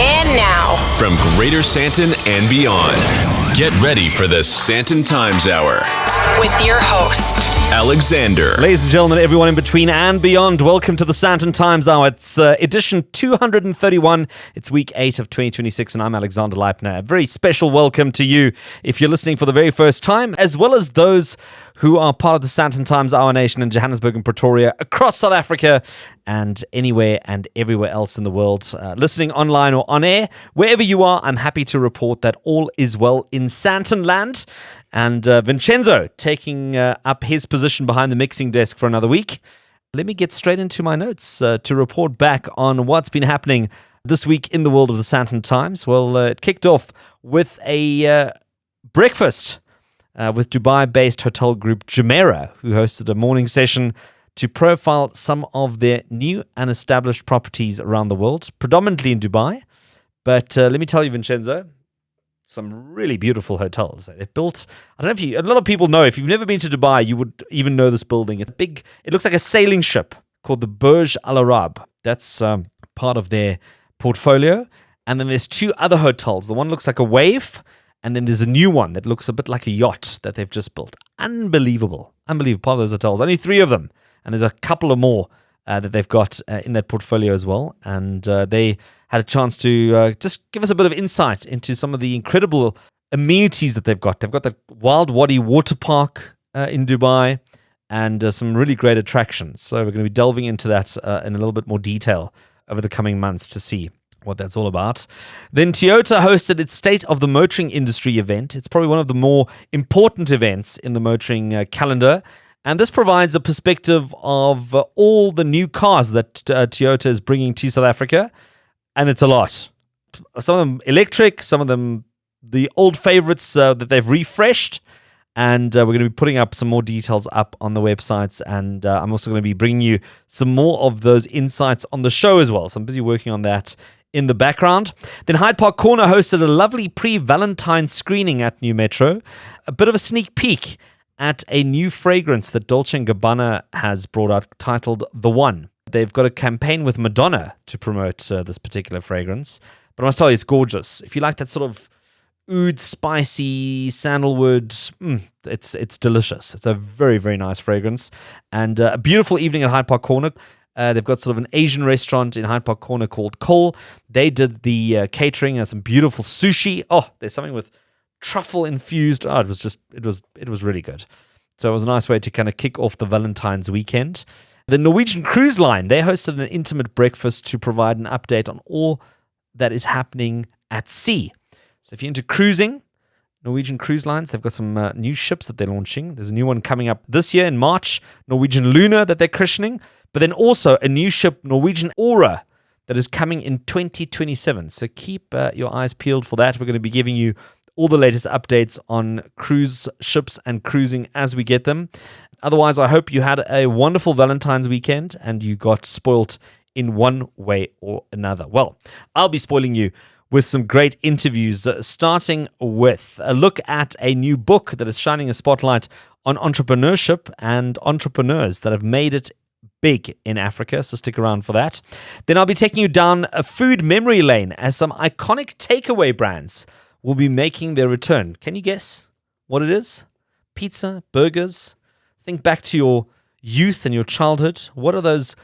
And now, from Greater Sandton and beyond, get ready for the Sandton Times Hour with your host, Alexander. Ladies and gentlemen, everyone in between and beyond, welcome to the Sandton Times Hour. It's edition 231. It's week 8 of 2026, and I'm Alexander Leipner. A very special welcome to you if you're listening for the very first time, as well as those who are part of the Sandton Times Hour Nation in Johannesburg and Pretoria, across South Africa, and anywhere and everywhere else in the world. Listening online or on air, wherever you are, I'm happy to report that all is well in Sandton land. And Vincenzo taking up his position behind the mixing desk for another week. Let me get straight into my notes to report back on what's been happening this week in the world of the Sandton Times. Well, it kicked off with a breakfast with Dubai-based hotel group Jumeirah, who hosted a morning session to profile some of their new and established properties around the world, predominantly in Dubai. But let me tell you, Vincenzo, some really beautiful hotels they've built. I don't know if you, a lot of people know, if you've never been to Dubai, you would even know this building. It's big. It looks like a sailing ship called the Burj Al Arab. That's part of their portfolio. And then there's two other hotels. The one looks like a wave, and then there's a new one that looks a bit like a yacht that they've just built. Unbelievable. Unbelievable. Part of those hotels. Only 3 of them. And there's a couple of more that they've got in that portfolio as well. And they had a chance to just give us a bit of insight into some of the incredible amenities that they've got. They've got the Wild Wadi water park in Dubai and some really great attractions. So we're going to be delving into that in a little bit more detail over the coming months to see what that's all about. Then Toyota hosted its State of the Motoring Industry event. It's probably one of the more important events in the motoring calendar. And this provides a perspective of all the new cars that Toyota is bringing to South Africa. And it's a lot. Some of them electric, some of them the old favorites that they've refreshed. And we're going to be putting up some more details up on the websites. And I'm also going to be bringing you some more of those insights on the show as well. So I'm busy working on that in the background. Then Hyde Park Corner hosted a lovely pre-Valentine screening at New Metro. A bit of a sneak peek at a new fragrance that Dolce & Gabbana has brought out titled The One. They've got a campaign with Madonna to promote this particular fragrance. But I must tell you, it's gorgeous. If you like that sort of oud, spicy sandalwood, it's delicious. It's a very, very nice fragrance. And a beautiful evening at Hyde Park Corner. They've got sort of an Asian restaurant in Hyde Park Corner called Cole. They did the catering and some beautiful sushi. Oh, there's something with truffle infused. Oh, it was really good. So it was a nice way to kind of kick off the Valentine's weekend. The Norwegian Cruise Line, they hosted an intimate breakfast to provide an update on all that is happening at sea. So if you're into cruising, Norwegian Cruise Lines, they've got some new ships that they're launching. There's a new one coming up this year in March, Norwegian Luna that they're christening, but then also a new ship, Norwegian Aura, that is coming in 2027. So keep your eyes peeled for that. We're going to be giving you all the latest updates on cruise ships and cruising as we get them. Otherwise, I hope you had a wonderful Valentine's weekend and you got spoilt in one way or another. Well, I'll be spoiling you with some great interviews, starting with a look at a new book that is shining a spotlight on entrepreneurship and entrepreneurs that have made it big in Africa, so stick around for that. Then I'll be taking you down a food memory lane as some iconic takeaway brands will be making their return. Can you guess what it is? Pizza, burgers. Think back to your youth and your childhood. What are those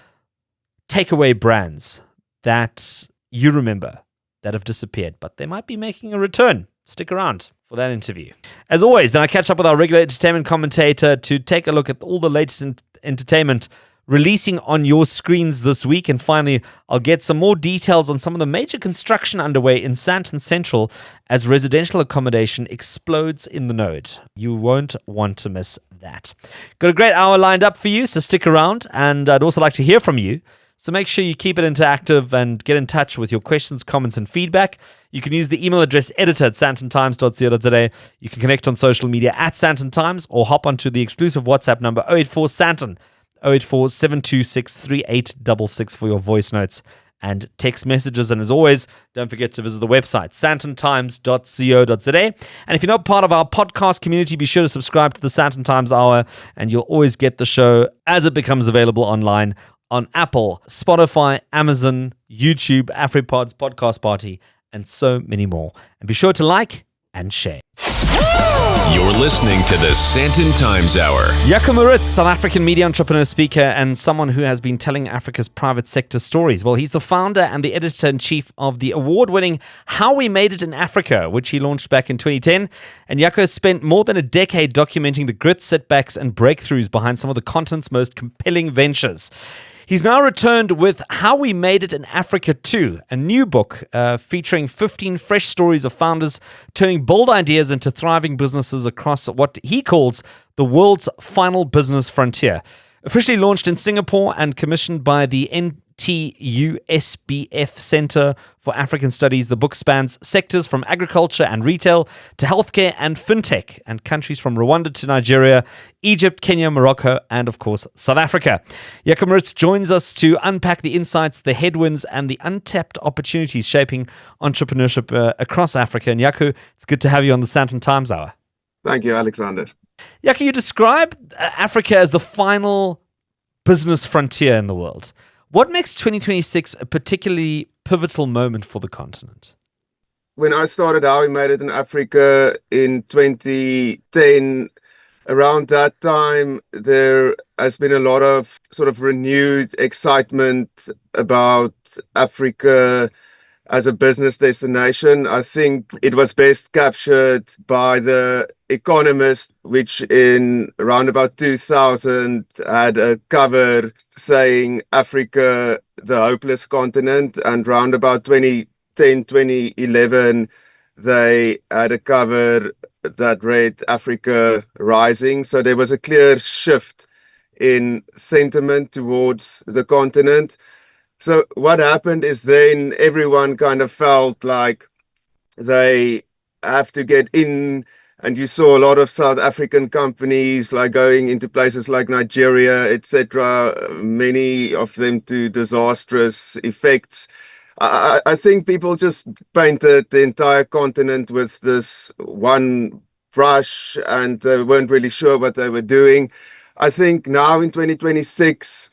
takeaway brands that you remember that have disappeared, but they might be making a return? Stick around for that interview. As always, then I catch up with our regular entertainment commentator to take a look at all the latest entertainment releasing on your screens this week. And finally, I'll get some more details on some of the major construction underway in Sandton Central as residential accommodation explodes in the node. You won't want to miss that. Got a great hour lined up for you, so stick around. And I'd also like to hear from you. So make sure you keep it interactive and get in touch with your questions, comments, and feedback. You can use the email address editor@sandtontimes.co.za. You can connect on social media @Sandton Times or hop onto the exclusive WhatsApp number 084 Sandton 084-726-3866 for your voice notes and text messages. And as always, don't forget to visit the website, sandtontimes.co.za. And if you're not part of our podcast community, be sure to subscribe to the Sandton Times Hour, and you'll always get the show as it becomes available online on Apple, Spotify, Amazon, YouTube, AfriPods, Podcast Party, and so many more. And be sure to like and share. You're listening to the Sandton Times Hour. Jaco Maritz, South African media entrepreneur, speaker, and someone who has been telling Africa's private sector stories. Well, he's the founder and the editor-in-chief of the award-winning How We Made It in Africa, which he launched back in 2010. And Jaco has spent more than a decade documenting the grit, setbacks, and breakthroughs behind some of the continent's most compelling ventures. He's now returned with How We Made It in Africa 2, a new book featuring 15 fresh stories of founders turning bold ideas into thriving businesses across what he calls the world's final business frontier. Officially launched in Singapore and commissioned by the NTUSBF Center for African Studies, the book spans sectors from agriculture and retail to healthcare and fintech, and countries from Rwanda to Nigeria, Egypt, Kenya, Morocco, and of course, South Africa. Jaco Maritz joins us to unpack the insights, the headwinds, and the untapped opportunities shaping entrepreneurship across Africa. And Jaco, it's good to have you on the Sandton Times Hour. Thank you, Alexander. Jaco, you describe Africa as the final business frontier in the world. What makes 2026 a particularly pivotal moment for the continent? When I started How We Made It in Africa in 2010, around that time, there has been a lot of sort of renewed excitement about Africa as a business destination. I think it was best captured by The Economist, which in around about 2000 had a cover saying Africa, the hopeless continent, and round about 2010, 2011, they had a cover that read Africa Rising. So there was a clear shift in sentiment towards the continent. So what happened is then everyone kind of felt like they have to get in, and you saw a lot of South African companies like going into places like Nigeria, etc., many of them to disastrous effects. I think people just painted the entire continent with this one brush and they weren't really sure what they were doing. I think now in 2026,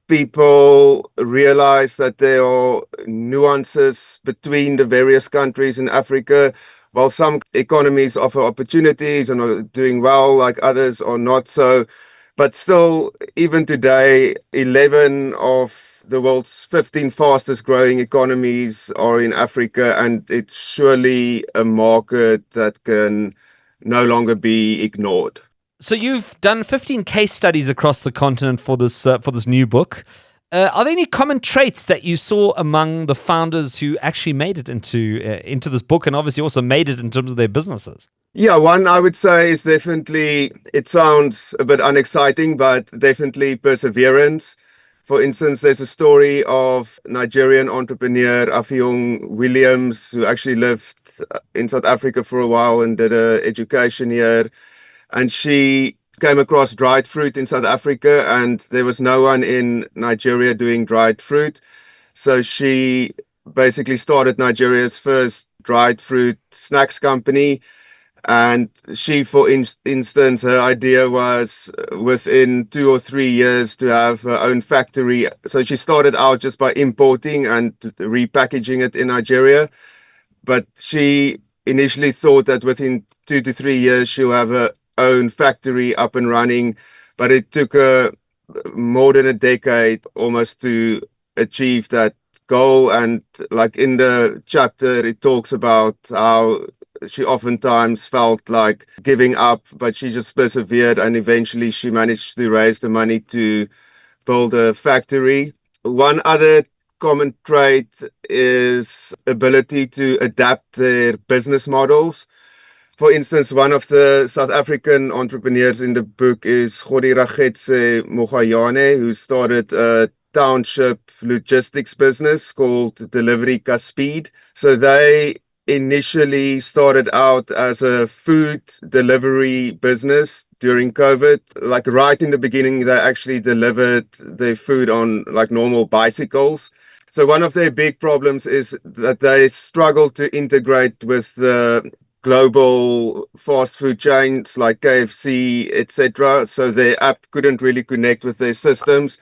people realize that there are nuances between the various countries in Africa. While some economies offer opportunities and are doing well, like others are not so. But still, even today, 11 of the world's 15 fastest growing economies are in Africa, and it's surely a market that can no longer be ignored. So you've done 15 case studies across the continent for this new book. Are there any common traits that you saw among the founders who actually made it into this book, and obviously also made it in terms of their businesses? Yeah, one I would say is definitely, it sounds a bit unexciting, but definitely perseverance. For instance, there's a story of Nigerian entrepreneur Affiong Williams, who actually lived in South Africa for a while and did an education here. And she came across dried fruit in South Africa, and there was no one in Nigeria doing dried fruit. So she basically started Nigeria's first dried fruit snacks company. And she, for instance, her idea was within 2 or 3 years to have her own factory. So she started out just by importing and repackaging it in Nigeria. But she initially thought that within 2 to 3 years she'll have her own factory up and running, but it took her more than a decade almost to achieve that goal. And like in the chapter, it talks about how she oftentimes felt like giving up, but she just persevered, and eventually she managed to raise the money to build a factory. One other common trait is ability to adapt their business models. For instance, one of the South African entrepreneurs in the book is Godirakhetse Mogayane, who started a township logistics business called Delivery Kaspeed. So they initially started out as a food delivery business during COVID. Like right in the beginning, they actually delivered their food on like normal bicycles. So one of their big problems is that they struggle to integrate with the global fast food chains like KFC, etc. So their app couldn't really connect with their systems.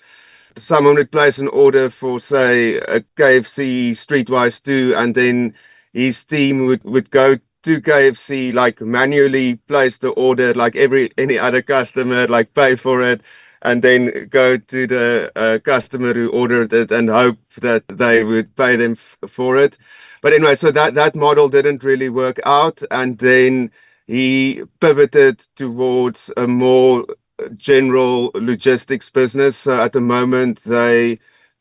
someone would place an order for, say, a KFC Streetwise 2, and then his team would go to KFC, like manually place the order like any other customer, like pay for it, and then go to the customer who ordered it and hope that they would pay them for it. But anyway, so that model didn't really work out, and then he pivoted towards a more general logistics business. So at the moment, they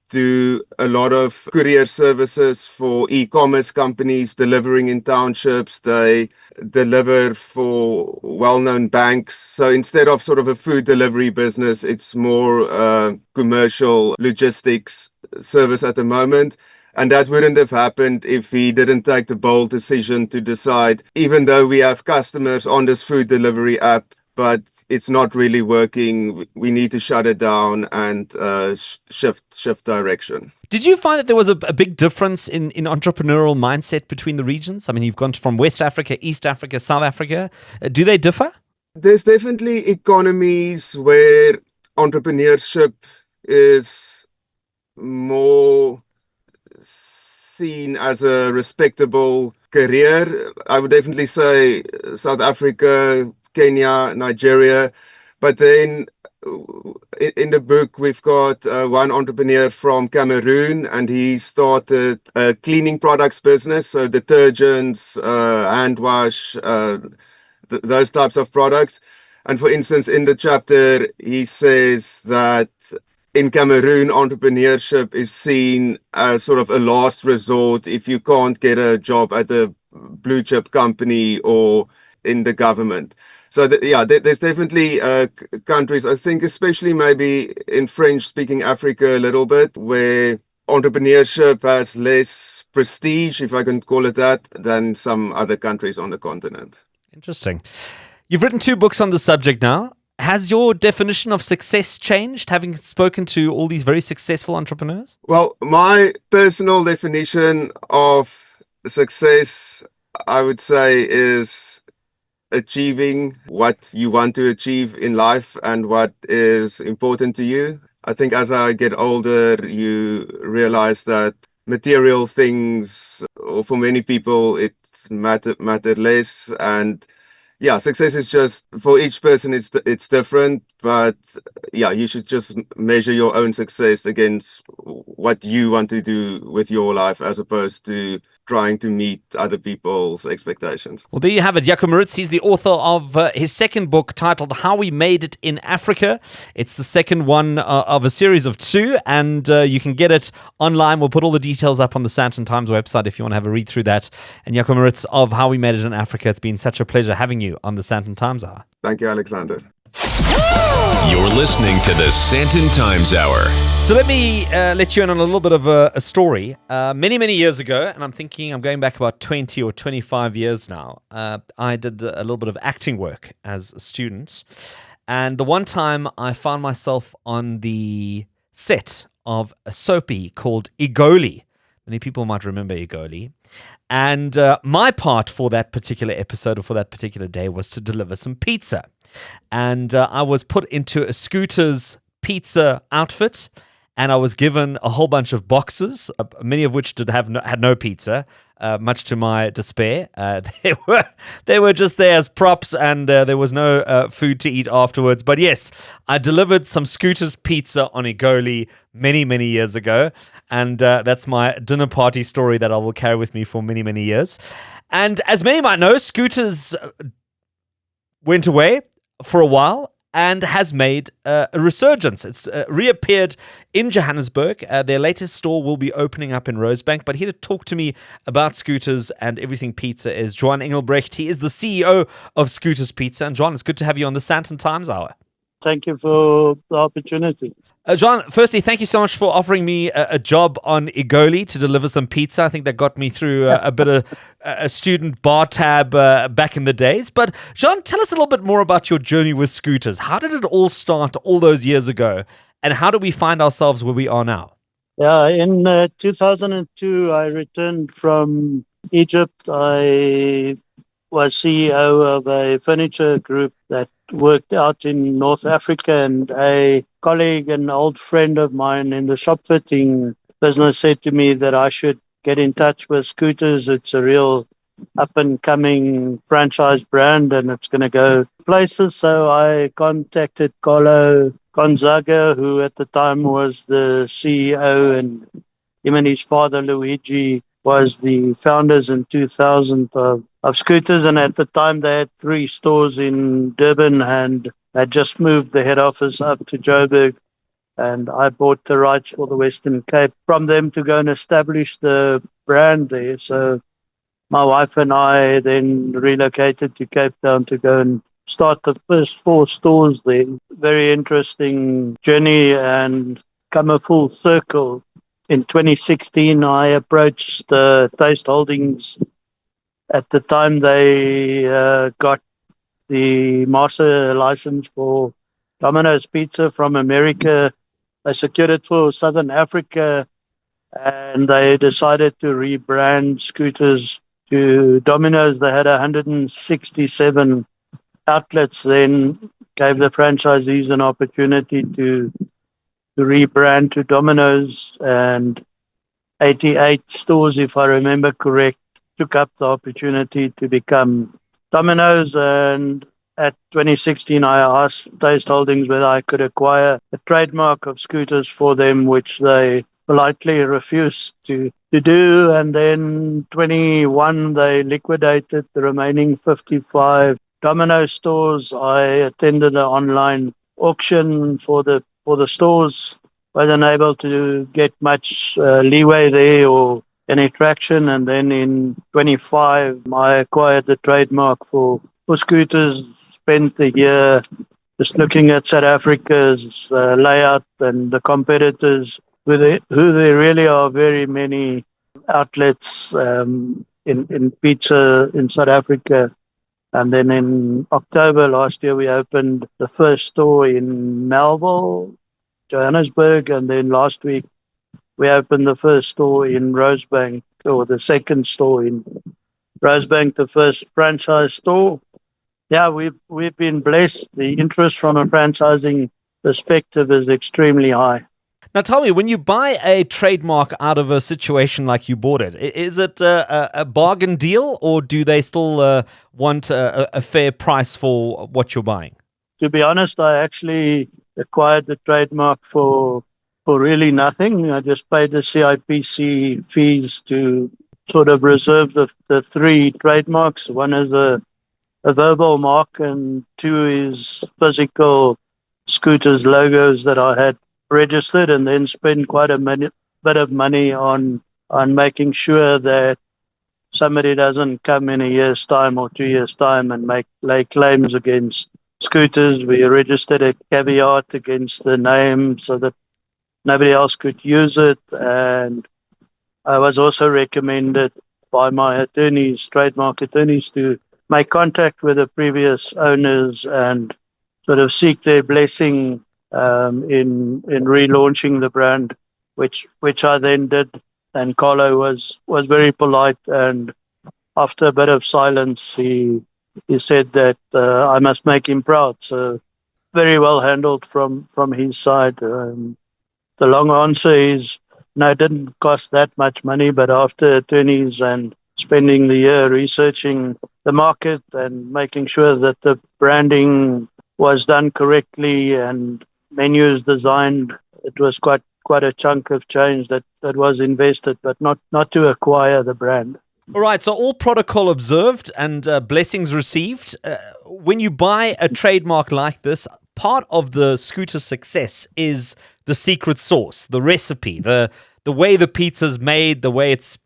do a lot of courier services for e-commerce companies delivering in townships. They deliver for well-known banks. So instead of sort of a food delivery business, it's more commercial logistics service at the moment. And that wouldn't have happened if he didn't take the bold decision to decide, even though we have customers on this food delivery app, but it's not really working, we need to shut it down and shift direction. Did you find that there was a big difference in entrepreneurial mindset between the regions? I mean, you've gone from West Africa, East Africa, South Africa. Do they differ? There's definitely economies where entrepreneurship is more seen as a respectable career. I would definitely say South Africa, Kenya, Nigeria. But then in the book, we've got one entrepreneur from Cameroon, and he started a cleaning products business, so detergents, hand wash, those types of products. And for instance, in the chapter, he says that in Cameroon, entrepreneurship is seen as sort of a last resort if you can't get a job at a blue chip company or in the government. So there's definitely countries, I think especially maybe in French-speaking Africa a little bit, where entrepreneurship has less prestige, if I can call it that, than some other countries on the continent. Interesting. You've written 2 books on the subject now. Has your definition of success changed, having spoken to all these very successful entrepreneurs? Well, my personal definition of success, I would say, is achieving what you want to achieve in life and what is important to you. I think as I get older, you realize that material things, or for many people, it matter less. And yeah, success is just, for each person, it's different. But yeah, you should just measure your own success against what you want to do with your life, as opposed to trying to meet other people's expectations. Well, there you have it. Jaco Maritz, he's the author of his second book titled How We Made It in Africa. It's the second one of a series of 2, and you can get it online. We'll put all the details up on the Sandton Times website if you want to have a read through that. And Jaco Maritz of How We Made It in Africa, it's been such a pleasure having you on the Sandton Times Hour. Thank you, Alexander. You're listening to the Sandton Times Hour. So let me let you in on a little bit of a story. Many years ago, and I'm going back about 20 or 25 years now, I did a little bit of acting work as a student. And the one time I found myself on the set of a soapie called Igoli. Many people might remember Igoli. And my part for that particular episode, or for that particular day, was to deliver some pizza. And I was put into a Scooter's pizza outfit, and I was given a whole bunch of boxes, many of which had no pizza, much to my despair. They were just there as props, and there was no food to eat afterwards. But yes, I delivered some Scooter's pizza on Igoli many years ago, and that's my dinner party story that I will carry with me for many years. And as many might know, Scooter's went away for a while and has made a resurgence. It's reappeared in Johannesburg. Their latest store will be opening up in Rosebank. But here to talk to me about Scooters and everything pizza is Juan Engelbrecht. He is the CEO of Scooters Pizza. And Juan, it's good to have you on the Sandton Times Hour. Thank you for the opportunity. John, firstly, thank you so much for offering me a job on Igoli to deliver some pizza. I think that got me through a bit of a student bar tab back in the days. But John, tell us a little bit more about your journey with Scooters. How did it all start all those years ago? And how do we find ourselves where we are now? Yeah, in 2002, I returned from Egypt. I was CEO of a furniture group that worked out in North Africa, and I colleague, an old friend of mine in the shop fitting business, said to me that I should get in touch with Scooters. It's a real up-and-coming franchise brand, and it's going to go places. So I contacted Carlo Gonzaga, who at the time was the CEO, and him and his father, Luigi, was the founders in 2000 of Scooters. And at the time, they had 3 stores in Durban and had just moved the head office up to Joburg. And I bought the rights for the Western Cape from them to go and establish the brand there. So my wife and I then relocated to Cape Town to go and start the first 4 stores there. Very interesting journey and come a full circle. In 2016, I approached Taste Holdings. At the time, they got the master license for Domino's Pizza from America. They secured it for Southern Africa, and they decided to rebrand Scooters to Domino's. They had 167 outlets then, gave the franchisees an opportunity to rebrand to Domino's, and 88 stores, if I remember correct, took up the opportunity to become Domino's. And at 2016, I asked Taste Holdings whether I could acquire a trademark of Scooters for them, which they politely refused to do. And then 21, they liquidated the remaining 55 Domino's stores. I attended an online auction for the stores. Wasn't able to get much leeway there or any traction. And then in 25, I acquired the trademark for Scooters. Spent the year just looking at South Africa's layout and the competitors, who there really are very many outlets in pizza in South Africa. And then in October last year, we opened the first store in Melville, Johannesburg, and then last week we opened the first store in Rosebank, or the second store in Rosebank, the first franchise store. Yeah, we've been blessed. The interest from a franchising perspective is extremely high. Now, tell me, when you buy a trademark out of a situation like you bought it, is it a bargain deal, or do they still want a fair price for what you're buying? To be honest, I actually acquired the trademark for really nothing. I just paid the CIPC fees to sort of reserve the 3 trademarks. One is a verbal mark, and 2 is physical Scooters logos that I had registered, and then spend quite a bit of money on making sure that somebody doesn't come in a year's time or 2 years' time and lay claims against Scooters. We registered a caveat against the name so that nobody else could use it. And I was also recommended by my attorneys, trademark attorneys, to make contact with the previous owners and sort of seek their blessing in relaunching the brand, which I then did. And Carlo was very polite, and after a bit of silence, he said that I must make him proud. So very well handled from his side. The long answer is no, it didn't cost that much money, but after attorneys and spending the year researching the market and making sure that the branding was done correctly and menus designed, it was quite a chunk of change that was invested, but not to acquire the brand. All right, so all protocol observed and blessings received. When you buy a trademark like this, part of the Scooter success is the secret sauce, the recipe, the way the pizza's made, the way it's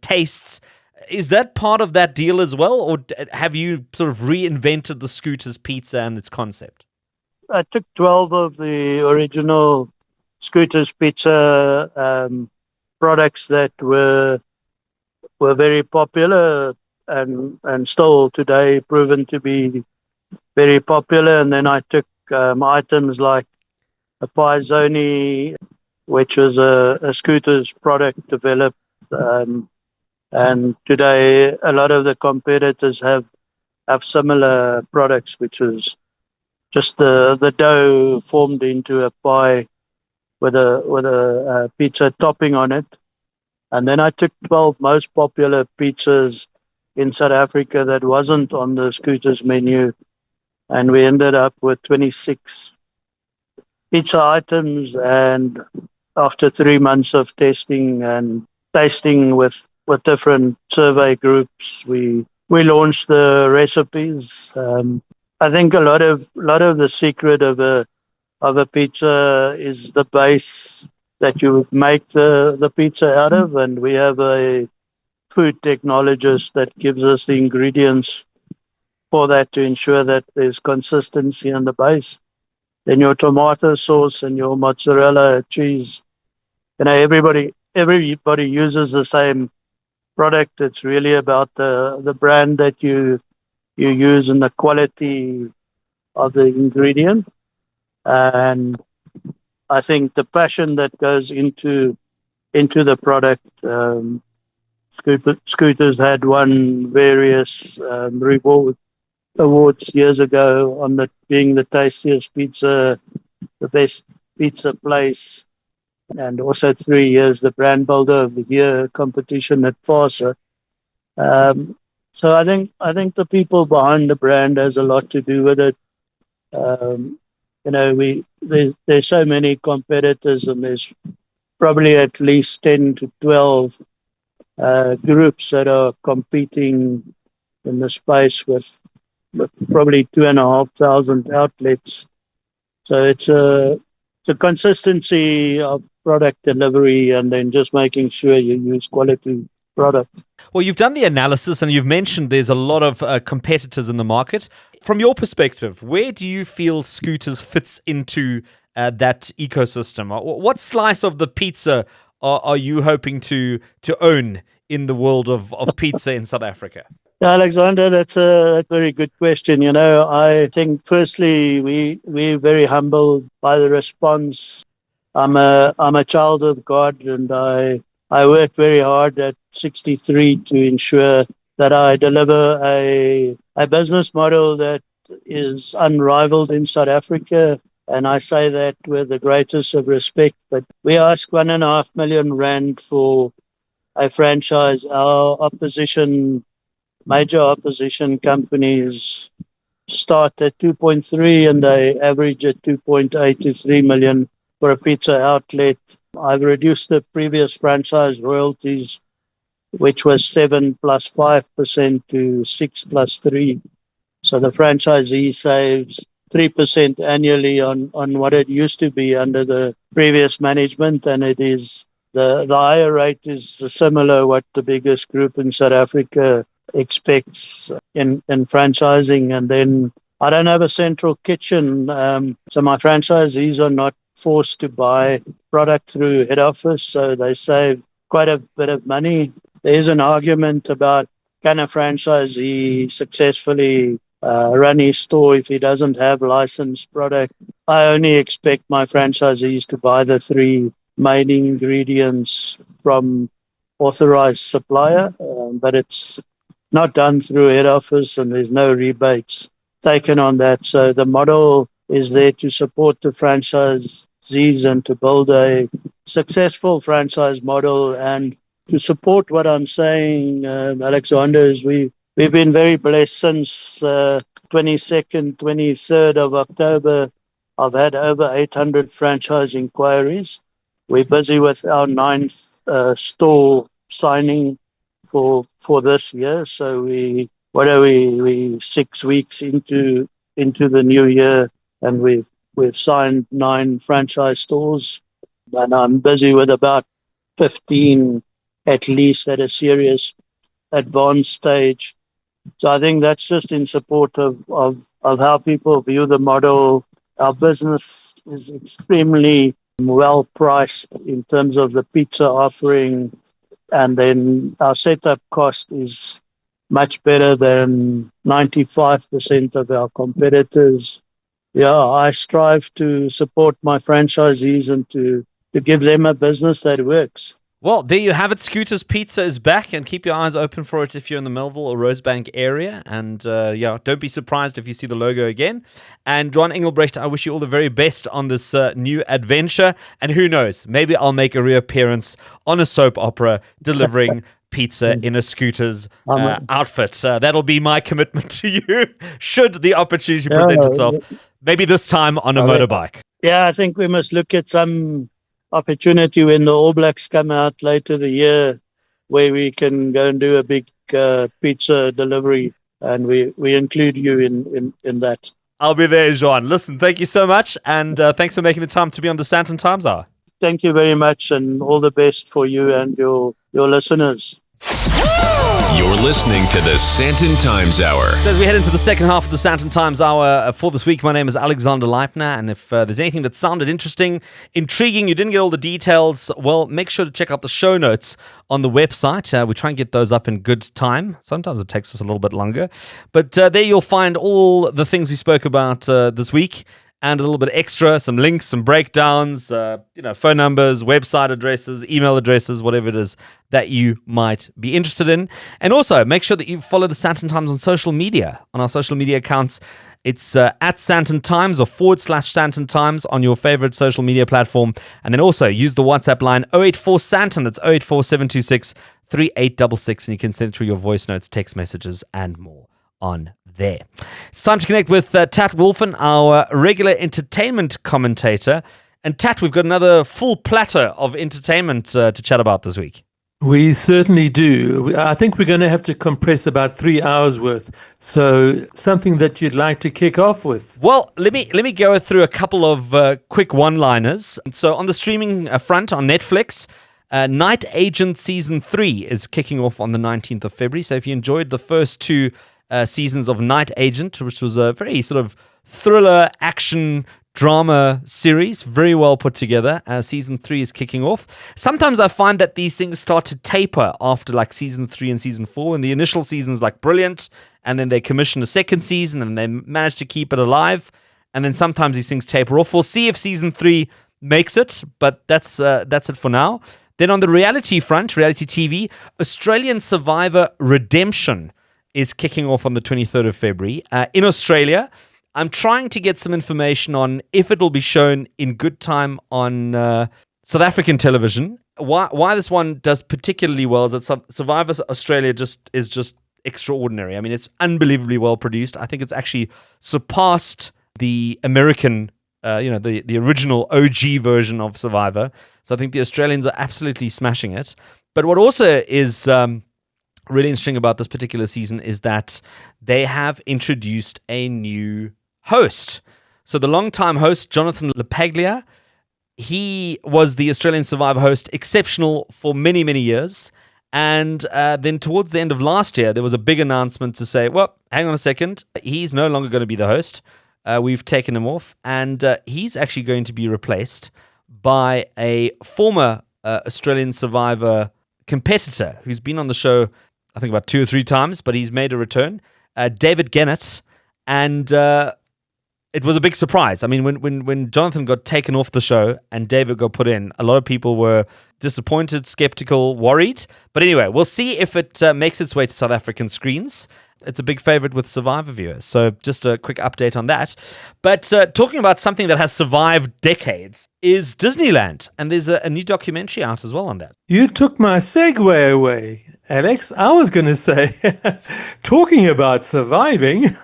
tastes. Is that part of that deal as well, or have you sort of reinvented the Scooters pizza and its concept? I took 12 of the original Scooters pizza products that were very popular and still today proven to be very popular. And then I took items like a Pizzoni, which was a Scooters product developed. And today a lot of the competitors have similar products, which is just the dough formed into a pie with a pizza topping on it. And then I took 12 most popular pizzas in South Africa that wasn't on the Scooters menu, and we ended up with 26 pizza items. And after 3 months of testing and tasting with different survey groups, we launched the recipes. I think a lot of the secret of a pizza is the base that you make the pizza out of, and we have a food technologist that gives us the ingredients for that to ensure that there's consistency in the base. Then your tomato sauce and your mozzarella cheese, everybody uses the same product. It's really about the brand that you use and the quality of the ingredient. And I think the passion that goes into the product. Scooters had won various reward awards years ago on being the tastiest pizza, the best pizza place, and also 3 years the brand builder of the year competition at FASA. So I think the people behind the brand has a lot to do with it. There's so many competitors, and there's probably at least 10 to 12 groups that are competing in the space with probably 2,500 outlets. So it's a consistency of product delivery, and then just making sure you use quality product. Well, you've done the analysis and you've mentioned there's a lot of competitors in the market. From your perspective, where do you feel Scooters fits into that ecosystem? What slice of the pizza are you hoping to own in the world of pizza in South Africa? Alexander, that's a very good question. I think firstly we're very humbled by the response. I'm a child of God, and I work very hard at 63 to ensure that I deliver a business model that is unrivaled in South Africa. And I say that with the greatest of respect. But we ask 1.5 million rand for a franchise. Our major opposition companies start at 2.3 and they average at 2.8 to 3 million for a pizza outlet. I've reduced the previous franchise royalties, which was 7 plus 5% to 6 plus 3. So the franchisee saves 3% annually on what it used to be under the previous management, and it is the higher rate is similar what the biggest group in South Africa expects in franchising. And then I don't have a central kitchen, so my franchisees are not forced to buy product through head office, so they save quite a bit of money. There's an argument about, can a franchisee successfully run his store if he doesn't have licensed product? I only expect my franchisees to buy the 3 main ingredients from authorized supplier, but it's not done through head office, and there's no rebates taken on that. So the model is there to support the franchisees and to build a successful franchise model. And to support what I'm saying, Alexander, is we've been very blessed since 22nd, 23rd of October. I've had over 800 franchise inquiries. We're busy with our 9th store signing for this year. So we 6 weeks into the new year, and we've signed 9 franchise stores, and I'm busy with about 15 at least at a serious advanced stage. So I think that's just in support of how people view the model. Our business is extremely well priced in terms of the pizza offering, and then our setup cost is much better than 95% of our competitors. Yeah, I strive to support my franchisees and to give them a business that works. Well, there you have it. Scooters Pizza is back, and keep your eyes open for it if you're in the Melville or Rosebank area. And don't be surprised if you see the logo again. And Juan Engelbrecht, I wish you all the very best on this new adventure. And who knows, maybe I'll make a reappearance on a soap opera delivering pizza in a scooter's outfit. That'll be my commitment to you, should the opportunity present itself. Maybe this time on a motorbike. Yeah, I think we must look at some opportunity when the All Blacks come out later the year, where we can go and do a big pizza delivery, and we include you in that. I'll be there, Juan. Listen, thank you so much, and thanks for making the time to be on the Sandton Times Hour. Thank you very much, and all the best for you and your listeners. You're listening to the Sandton Times Hour. So as we head into the second half of the Sandton Times Hour for this week, my name is Alexander Leipner, and if there's anything that sounded interesting, intriguing, you didn't get all the details, well, make sure to check out the show notes on the website. We try and get those up in good time. Sometimes it takes us a little bit longer. But there you'll find all the things we spoke about this week, and a little bit extra, some links, some breakdowns, phone numbers, website addresses, email addresses, whatever it is that you might be interested in. And also, make sure that you follow the Sandton Times on social media, on our social media accounts. It's at Sandton Times or /Sandton Times on your favorite social media platform. And then also use the WhatsApp line 084 Sandton. That's 084 726 3866. And you can send through your voice notes, text messages, and more on there. It's time to connect with Tat Wolfen, our regular entertainment commentator. And Tat, we've got another full platter of entertainment to chat about this week. We certainly do. I think we're going to have to compress about 3 hours worth. So something that you'd like to kick off with? Well, let me go through a couple of quick one-liners. So on the streaming front on Netflix, Night Agent Season 3 is kicking off on the 19th of February. So if you enjoyed the first two seasons of Night Agent, which was a very sort of thriller action drama series, very well put together. Season 3 is kicking off. Sometimes I find that these things start to taper after like season 3 and season 4, and the initial season is like brilliant, and then they commission a second season and they manage to keep it alive, and then sometimes these things taper off. We'll see if season 3 makes it, but that's it for now. Then on the reality front, reality TV, Australian Survivor Redemption is kicking off on the 23rd of February. In Australia, I'm trying to get some information on if it will be shown in good time on South African television. Why this one does particularly well is that Survivor Australia is just extraordinary. I mean, it's unbelievably well produced. I think it's actually surpassed the American, the original OG version of Survivor. So I think the Australians are absolutely smashing it. But what also is really interesting about this particular season is that they have introduced a new host. So the longtime host, Jonathan LaPaglia, he was the Australian Survivor host, exceptional for many, many years. And then towards the end of last year, there was a big announcement to say, well, hang on a second, he's no longer going to be the host. We've taken him off, and he's actually going to be replaced by a former Australian Survivor competitor who's been on the show, I think about 2 or 3 times, but he's made a return, David Gannett, and it was a big surprise. I mean, when Jonathan got taken off the show and David got put in, a lot of people were disappointed, skeptical, worried. But anyway, we'll see if it makes its way to South African screens. It's a big favorite with Survivor viewers. So just a quick update on that. But talking about something that has survived decades is Disneyland. And there's a new documentary out as well on that. You took my segue away, Alex. I was going to say, talking about surviving,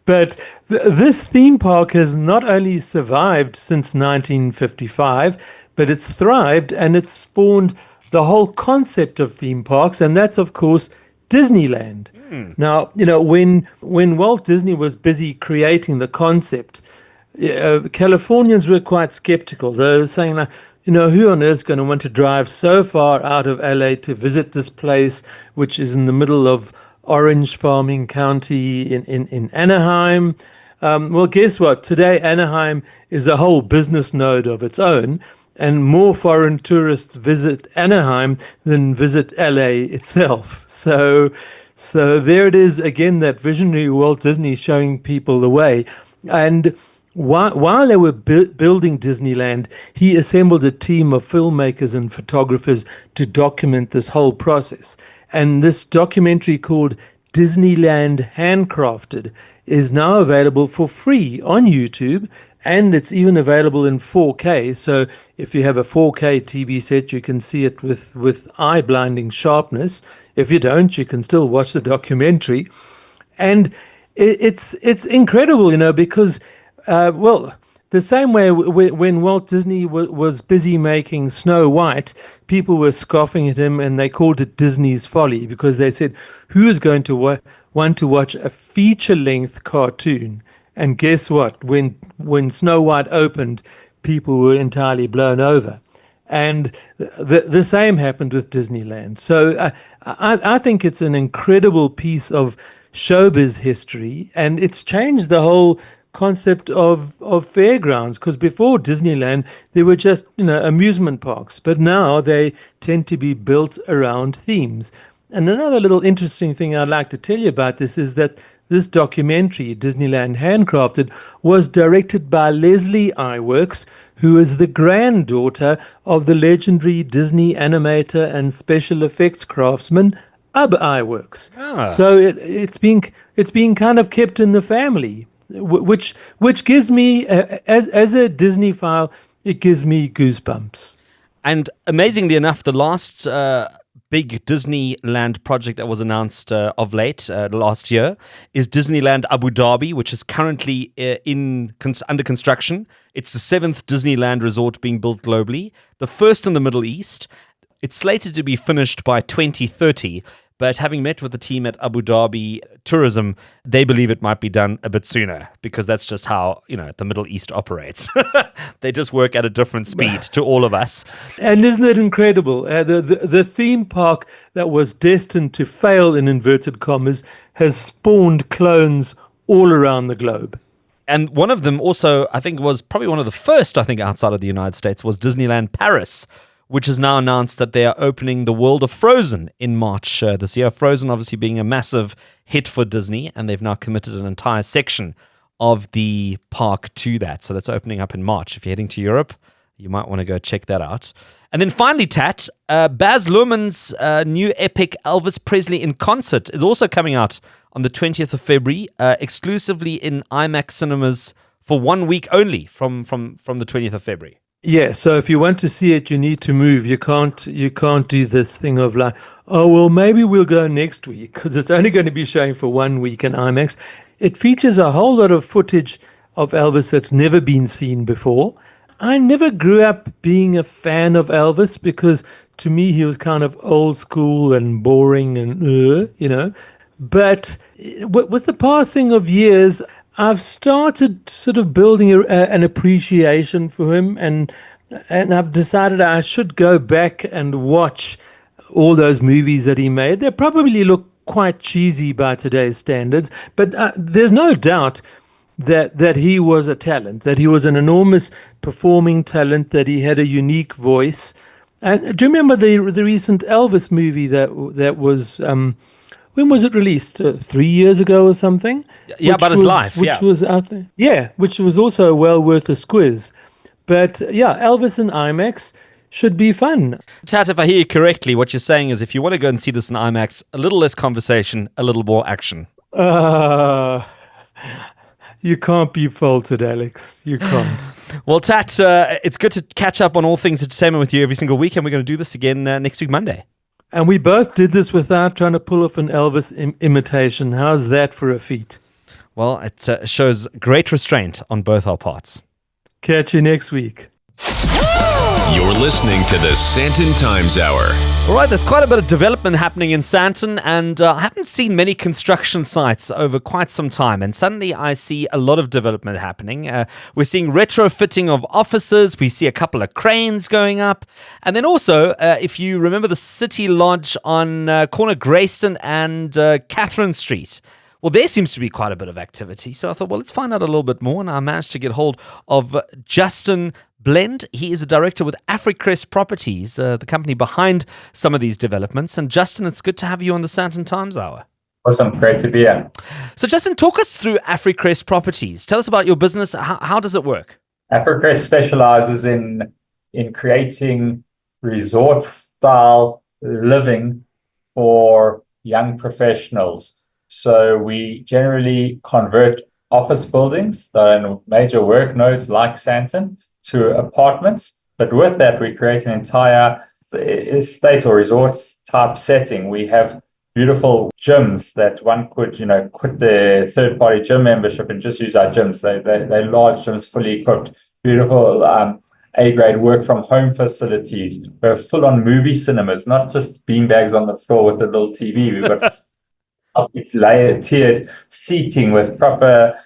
but this theme park has not only survived since 1955, but it's thrived and it's spawned the whole concept of theme parks. And that's, of course, Disneyland. Now, when Walt Disney was busy creating the concept, Californians were quite skeptical. They were saying, like, who on earth is going to want to drive so far out of LA to visit this place, which is in the middle of Orange Farming County in Anaheim? Well, guess what? Today, Anaheim is a whole business node of its own, and more foreign tourists visit Anaheim than visit LA itself. So there it is again, that visionary Walt Disney showing people the way. And while they were building Disneyland, he assembled a team of filmmakers and photographers to document this whole process. And this documentary called Disneyland Handcrafted is now available for free on YouTube, and it's even available in 4K. So if you have a 4K TV set, you can see it with eye-blinding sharpness. If you don't, you can still watch the documentary. And it's incredible, because, the same way when Walt Disney was busy making Snow White, people were scoffing at him and they called it Disney's folly, because they said, who is going to want to watch a feature-length cartoon? And guess what? When Snow White opened, people were entirely blown over. And the same happened with Disneyland. So I think it's an incredible piece of showbiz history, and it's changed the whole concept of fairgrounds, because before Disneyland there were just amusement parks, but now they tend to be built around themes. And another little interesting thing I'd like to tell you about this is that this documentary, Disneyland Handcrafted, was directed by Leslie Iwerks, who is the granddaughter of the legendary Disney animator and special effects craftsman Ub Iwerks. So it's being kind of kept in the family, which gives me, as a Disney file, it gives me goosebumps. And amazingly enough, the last big Disneyland project that was announced of late last year is Disneyland Abu Dhabi, which is currently under construction. It's the 7th Disneyland resort being built globally, the first in the Middle East. It's slated to be finished by 2030. But having met with the team at Abu Dhabi Tourism, they believe it might be done a bit sooner, because that's just how, the Middle East operates. They just work at a different speed to all of us. And isn't it incredible? The theme park that was destined to fail, in inverted commas, has spawned clones all around the globe. And one of them also, I think, was probably one of the first, outside of the United States, was Disneyland Paris, which has now announced that they are opening the world of Frozen in March this year. Frozen obviously being a massive hit for Disney, and they've now committed an entire section of the park to that. So that's opening up in March. If you're heading to Europe, you might want to go check that out. And then finally, Tat, Baz Luhrmann's new epic Elvis Presley in Concert is also coming out on the 20th of February, exclusively in IMAX cinemas for 1 week only from the 20th of February. Yeah, so if you want to see it, you need to move. You can't do this thing of like, oh, well, maybe we'll go next week, because it's only going to be showing for 1 week in IMAX. It features a whole lot of footage of Elvis that's never been seen before. I never grew up being a fan of Elvis, because to me he was kind of old school and boring and, But with the passing of years, I've started sort of building an appreciation for him, and I've decided I should go back and watch all those movies that he made. They probably look quite cheesy by today's standards, but there's no doubt that he was a talent, that he was an enormous performing talent, that he had a unique voice. And do you remember the recent Elvis movie that was... when was it released? 3 years ago or something? Yeah, about his life. Which was out there. Yeah, which was also well worth a squiz. But yeah, Elvis in IMAX should be fun. Tat, if I hear you correctly, what you're saying is if you want to go and see this in IMAX, a little less conversation, a little more action. You can't be faulted, Alex. You can't. Well, Tat, it's good to catch up on all things entertainment with you every single week, and we're going to do this again next week, Monday. And we both did this without trying to pull off an Elvis imitation. How's that for a feat? Well, it shows great restraint on both our parts. Catch you next week. You're listening to the Sandton Times Hour. All right, there's quite a bit of development happening in Sandton, and I haven't seen many construction sites over quite some time, and suddenly I see a lot of development happening. We're seeing retrofitting of offices, we see a couple of cranes going up, and then also, if you remember the City Lodge on corner Grayston and Catherine Street, well, there seems to be quite a bit of activity. So I thought, well, let's find out a little bit more. And I managed to get hold of Justin Blend. He is a director with Africrest Properties, the company behind some of these developments. And Justin, it's good to have you on the Sandton Times Hour. Awesome. Great to be here. So Justin, talk us through Africrest Properties. Tell us about your business. How does it work? Africrest specializes in creating resort-style living for young professionals. So we generally convert office buildings that are in major work nodes like Sandton to apartments. But with that, we create an entire estate or resort type setting. We have beautiful gyms that one could, quit their third-party gym membership and just use our gyms. They're large gyms, fully equipped, beautiful A-grade work-from-home facilities. We have full-on movie cinemas, not just beanbags on the floor with a little TV. We've got layered, tiered seating with proper,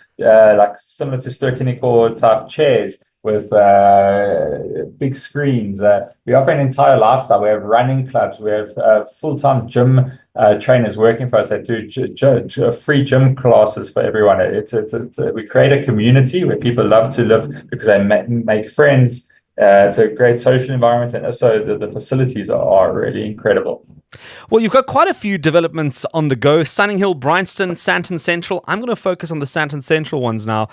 similar to Ster-Kinekor type chairs, with big screens. We offer an entire lifestyle. We have running clubs. We have full-time gym trainers working for us that do free gym classes for everyone. We create a community where people love to live because they make friends. It's a great social environment, and also the facilities are really incredible. Well, you've got quite a few developments on the go. Sunninghill, Bryanston, Sandton Central. I'm going to focus on the Sandton Central ones now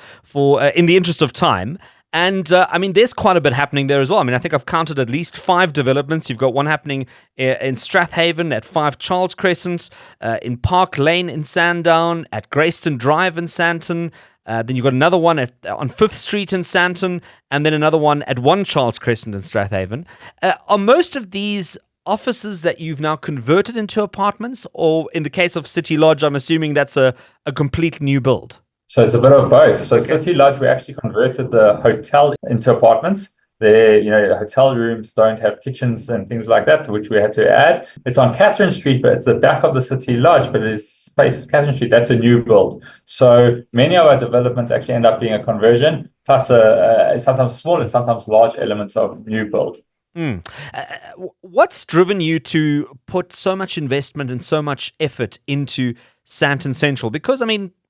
in the interest of time. And there's quite a bit happening there as well. I think I've counted at least 5 developments. You've got one happening in Strathaven at 5 Charles Crescent, in Park Lane in Sandown, at Grayston Drive in Sandton. Then you've got another one on 5th Street in Sandton, and then another one at 1 Charles Crescent in Strathaven. Are most of these offices that you've now converted into apartments, or in the case of City Lodge, I'm assuming that's a complete new build? So it's a bit of both. So City Lodge, we actually converted the hotel into apartments. Hotel rooms don't have kitchens and things like that, which we had to add. It's on Catherine Street, but it's the back of the City Lodge, but it faces Catherine Street. That's a new build. So many of our developments actually end up being a conversion, plus sometimes small and sometimes large elements of new build. What's driven you to put so much investment and so much effort into Sandton Central? Because,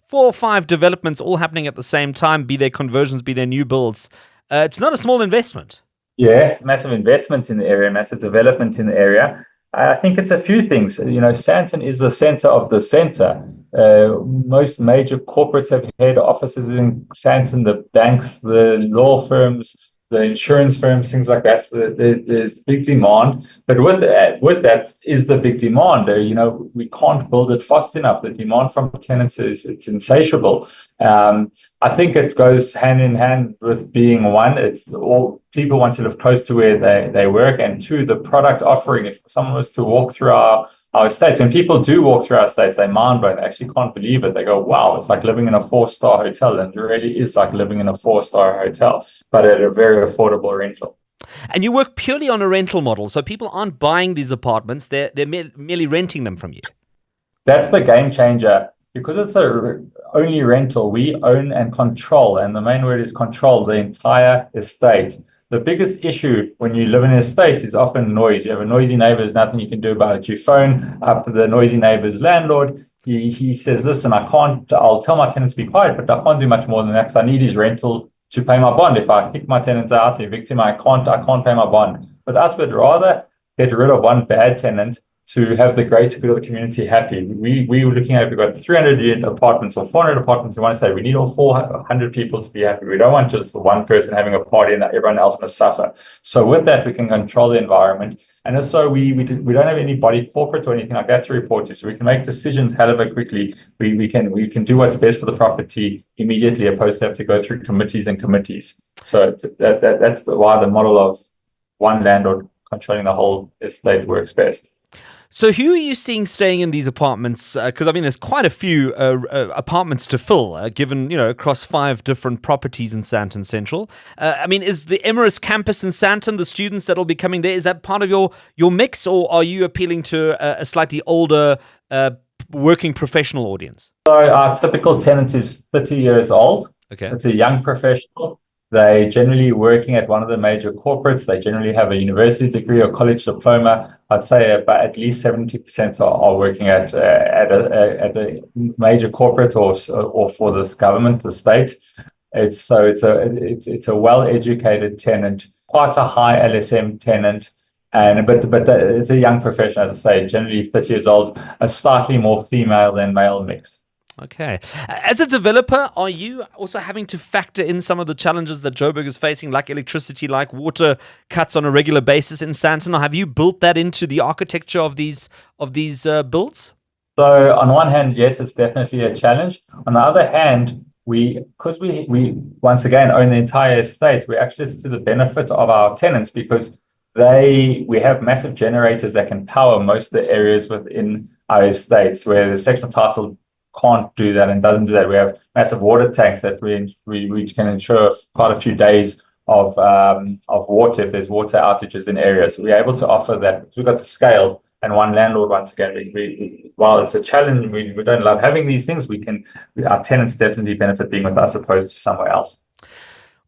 4 or 5 developments all happening at the same time, be they conversions, be they new builds. It's not a small investment. Yeah, massive investment in the area, massive development in the area. I think it's a few things. Sandton is the center of the center. Most major corporates have head offices in Sandton, the banks, the law firms, the insurance firms, things like that. So there's big demand. But with that is the big demand. We can't build it fast enough. The demand from tenants it's insatiable. I think it goes hand in hand with being one. It's all people want to live close to where they work, and 2, the product offering. If someone was to walk through our estates, when people do walk through our estates, they mind blown. They actually can't believe it. They go, wow, it's like living in a 4-star hotel. And it really is like living in a 4-star hotel, but at a very affordable rental. And you work purely on a rental model. So people aren't buying these apartments. They're merely renting them from you. That's the game changer. Because it's only rental, we own and control. And the main word is control, the entire estate. The biggest issue when you live in an estate is often noise. You have a noisy neighbor, there's nothing you can do about it. You phone up the noisy neighbor's landlord. He says, listen, I'll tell my tenants to be quiet, but I can't do much more than that because I need his rental to pay my bond. If I kick my tenants out, evict him, I can't pay my bond. But us would rather get rid of one bad tenant to have the greater good of the community happy. We were looking at, we've got 300 apartments or 400 apartments in one estate. We need all 400 people to be happy. We don't want just one person having a party and everyone else must suffer. So with that, we can control the environment. And also, we don't have anybody corporate or anything like that to report to. So we can make decisions hell of a quickly. We can do what's best for the property immediately, opposed to have to go through committees and committees. So that's why the model of one landlord controlling the whole estate works best. So who are you seeing staying in these apartments? Because, there's quite a few apartments to fill, given, across 5 different properties in Sandton Central. Is the Emirates campus in Sandton, the students that will be coming there, is that part of your mix, or are you appealing to a slightly older working professional audience? So our typical tenant is 30 years old. Okay. It's a young professional. They're generally working at one of the major corporates. They generally have a university degree or college diploma. I'd say about at least 70% are working at a major corporate or for this government, the state. It's a well-educated tenant, quite a high LSM tenant, It's a young profession, as I say, generally 30 years old, a slightly more female than male mix. Okay. As a developer, are you also having to factor in some of the challenges that Joburg is facing, like electricity, like water cuts on a regular basis in Sandton? Or have you built that into the architecture of these builds? So on one hand, yes, it's definitely a challenge. On the other hand, because we once again own the entire estate, we actually, it's to the benefit of our tenants, because we have massive generators that can power most of the areas within our estates, where the sectional title can't do that and doesn't do that. We have massive water tanks that we can ensure quite a few days of water if there's water outages in areas. So we're able to offer that. We've got the scale, and one landlord, once again, while it's a challenge, we don't love having these things, our tenants definitely benefit being with us opposed to somewhere else.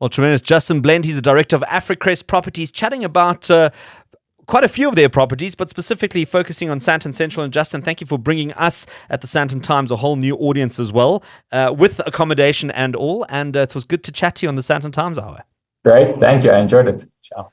Well, tremendous. Justin Blend, he's the director of Africrest Properties, chatting about quite a few of their properties, but specifically focusing on Sandton Central. And Justin, thank you for bringing us at the Sandton Times a whole new audience as well, with accommodation and all. And it was good to chat to you on the Sandton Times Hour. Great. Thank you. I enjoyed it. Ciao.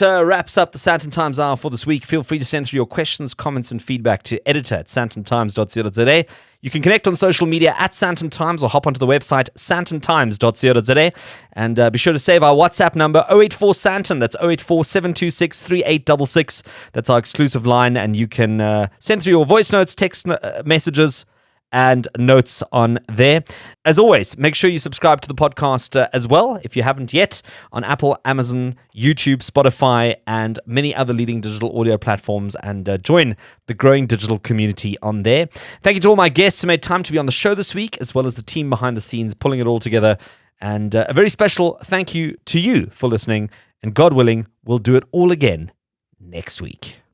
Wraps up the Sandton Times Hour for this week. Feel free to send through your questions, comments, and feedback to editor@sandtontimes.co.za. You can connect on social media at Sandton Times, or hop onto the website sandtontimes.co.za. And be sure to save our WhatsApp number 084 Sandton. That's 084 726 3866. That's our exclusive line, and you can send through your voice notes, text messages, and notes on there. As always, make sure you subscribe to the podcast as well, if you haven't yet, on Apple, Amazon, YouTube, Spotify, and many other leading digital audio platforms, and join the growing digital community on there. Thank you to all my guests who made time to be on the show this week, as well as the team behind the scenes pulling it all together. And a very special thank you to you for listening, and God willing, we'll do it all again next week.